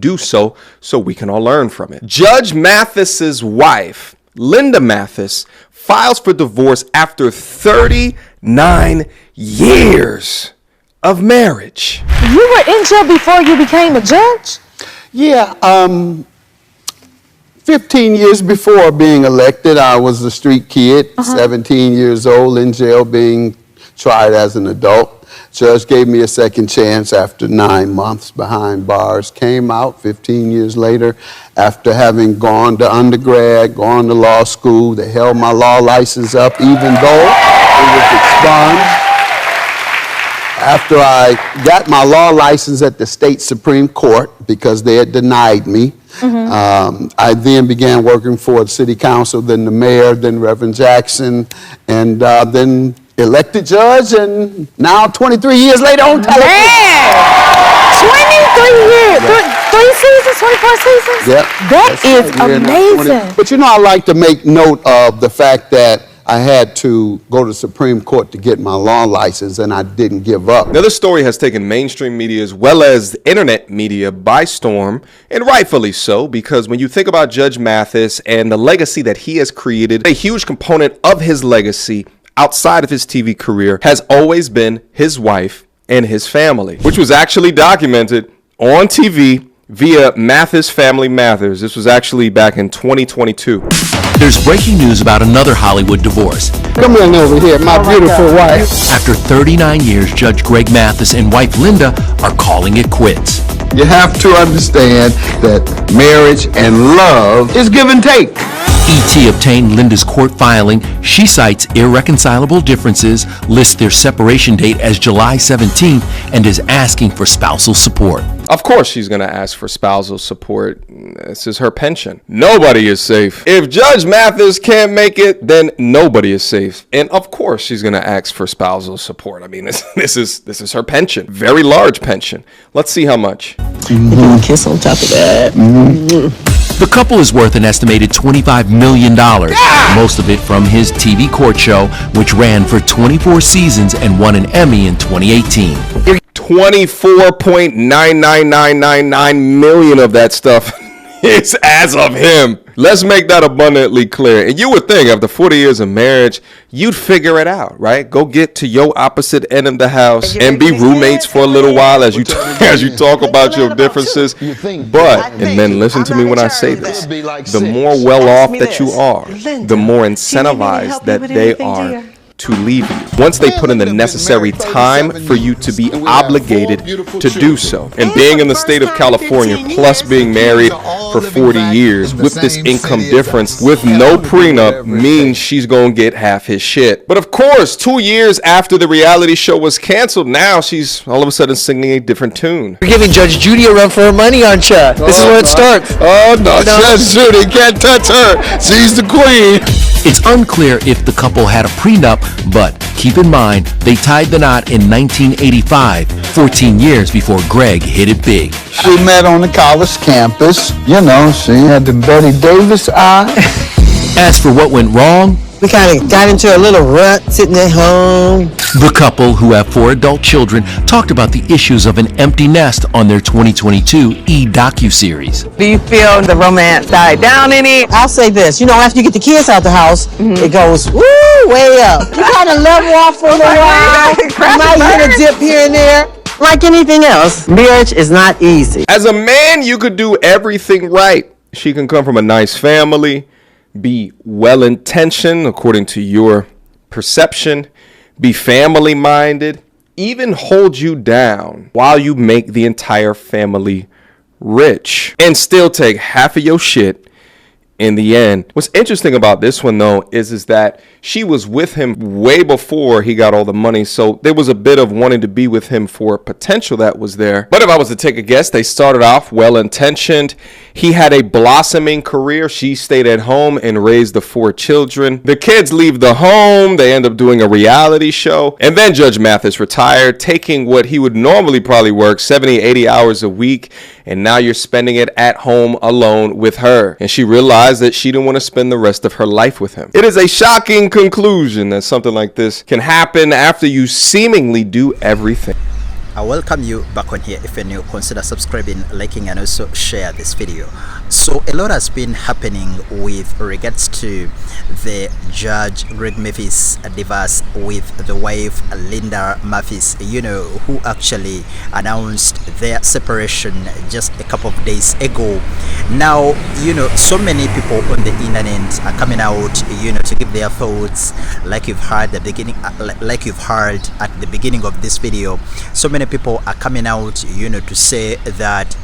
do so we can all learn from it. Judge Mathis's wife, Linda Mathis, files for divorce after 39 years of marriage. You were in jail before you became a judge? Yeah, 15 years before being elected, I was a street kid, 17 years old, in jail being tried as an adult. Judge gave me a second chance after 9 months behind bars. Came out 15 years later after having gone to undergrad, gone to law school. They held my law license up even though it was expunged. After I got my law license at the state Supreme Court because they had denied me, I then began working for the city council, then the mayor, then Reverend Jackson, and then elected judge, and now 23 years later on television. Man! 23 years! Yeah. 3 seasons, 24 seasons? Yep. That is amazing. But you know, I like to make note of the fact that I had to go to the Supreme Court to get my law license, and I didn't give up. Now, this story has taken mainstream media as well as internet media by storm, and rightfully so, because when you think about Judge Mathis and the legacy that he has created, a huge component of his legacy outside of his TV career has always been his wife and his family, which was actually documented on TV via Mathis Family Matters. This was actually back in 2022. There's breaking news about another Hollywood divorce. Come on over here, my beautiful wife. After 39 years, Judge Greg Mathis and wife Linda are calling it quits. You have to understand that marriage and love is give and take. ET obtained Linda's court filing. She cites irreconcilable differences, lists their separation date as July 17th, and is asking for spousal support. Of course she's going to ask for spousal support. This is her pension. Nobody is safe. If Judge Mathis can't make it, then nobody is safe. And of course she's going to ask for spousal support. I mean, this is her pension. Very large pension. Let's see how much. Kiss on top of that. The couple is worth an estimated $25 million, most of it from his TV court show, which ran for 24 seasons and won an Emmy in 2018. 24.99999 million of that stuff is as of him. Let's make that abundantly clear. And you would think after 40 years of marriage, you'd figure it out, right? Go get to your opposite end of the house and be roommates for a little while as you talk about your differences. But, and then listen to me when I say this, the more well off that you are, the more incentivized that they are to leave you once they put in the necessary time for you to be obligated to do so. And being in the state of California, plus being married for 40 years with this income difference with no prenup, means she's gonna get half his shit. But of course, 2 years after the reality show was canceled, now she's all of a sudden singing a different tune. You're giving Judge Judy a run for her money, aren't you? This is where it starts. Oh no, Judge Judy, can't touch her. She's the queen. It's unclear if the couple had a prenup, but keep in mind, they tied the knot in 1985, 14 years before Greg hit it big. We met on the college campus. You know, she had the Betty Davis eye. As for what went wrong, We kind of got into a little rut sitting at home. the couple, who have 4 adult children, talked about the issues of an empty nest on their 2022 docuseries. Do you feel the romance died down any? I'll say this, after you get the kids out the house, it goes, woo, way up. You kind of level off for a little while. You might hit a dip here and there. Like anything else, marriage is not easy. As a man, you could do everything right. She can come from a nice family, be well-intentioned according to your perception, be family-minded, even hold you down while you make the entire family rich, and still take half of your shit in the end. What's interesting about this one, though, is that she was with him way before he got all the money, so there was a bit of wanting to be with him for potential that was there. But if I was to take a guess, they started off well-intentioned. He had a blossoming career. She stayed at home and raised the 4 children. The kids leave the home. They end up doing a reality show. And then Judge Mathis retired, taking what he would normally probably work 70, 80 hours a week, and now you're spending it at home alone with her. And she realized that she didn't want to spend the rest of her life with him. It is a shocking conclusion that something like this can happen after you seemingly do everything. I welcome you back on here. If you're new, consider subscribing, liking, and also share this video. So a lot has been happening with regards to the Judge Greg Mathis divorce with the wife Linda Mathis, who actually announced their separation just a couple of days ago. Now, so many people on the internet are coming out, to give their thoughts, like you've heard at the beginning of this video. So many people are coming out, to say that,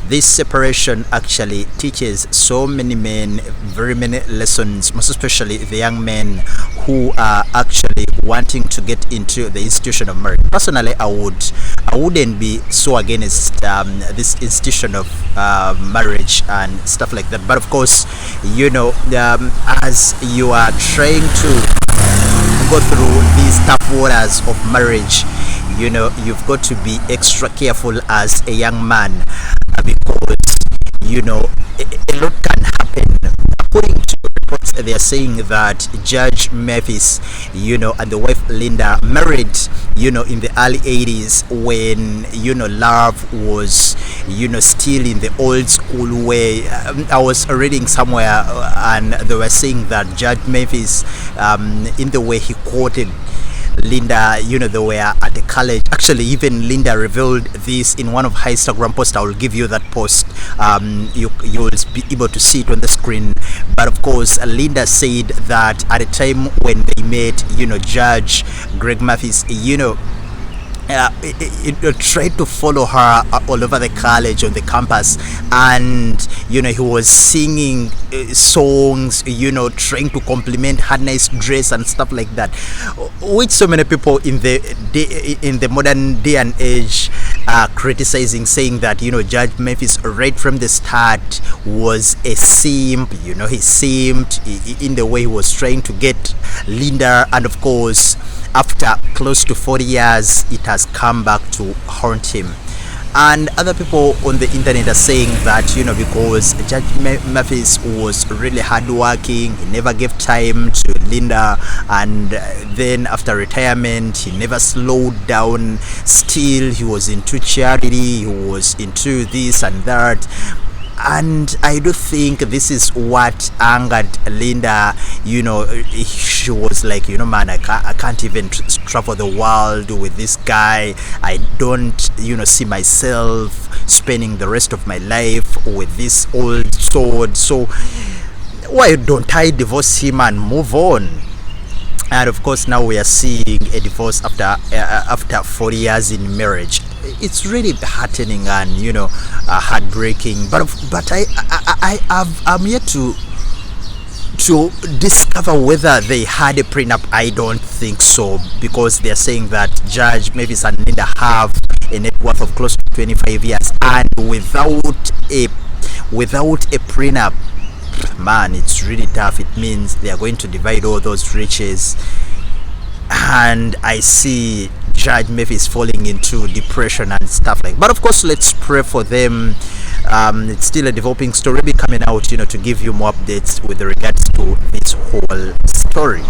this separation actually teaches so many men very many lessons, most especially the young men who are actually wanting to get into the institution of marriage. Personally, I wouldn't be so against this institution of marriage and stuff like that. But of course, as you are trying to go through these tough waters of marriage, you've got to be extra careful as a young man, because a lot can happen. According to reports, they are saying that Judge Mathis, and the wife Linda married, in the early 80s when, love was, still in the old school way. I was reading somewhere and they were saying that Judge Mathis, in the way he quoted Linda, they were at the college. Actually, even Linda revealed this in one of her Instagram posts. I will give you that post. You will be able to see it on the screen. But of course, Linda said that at the time when they met, Judge Greg Mathis, tried to follow her all over the college, on the campus, and he was singing songs, trying to compliment her nice dress and stuff like that, which so many people in the modern day and age are criticizing, saying that Judge Mathis right from the start was a simp. He simped in the way he was trying to get Linda, and of course, after close to 40 years, it has come back to haunt him. And other people on the internet are saying that, because Judge Mathis was really hardworking, he never gave time to Linda, and then after retirement, he never slowed down. Still, he was into charity, he was into this and that. And I do think this is what angered Linda. She was like, man, I can't even travel the world with this guy. I don't, see myself spending the rest of my life with this old sword. So why don't I divorce him and move on? And of course, now we are seeing a divorce after 40 years in marriage. It's really heartening and heartbreaking. But I'm yet to discover whether they had a prenup. I don't think so, because they're saying that Judge Mathis and Linda have a net worth of close to 25 years, and without a prenup, man, it's really tough. It means they are going to divide all those riches, and I see Judge Mathis falling into depression and stuff like that. But of course, let's pray for them. It's still a developing story. Be coming out, to give you more updates with regards to this whole story.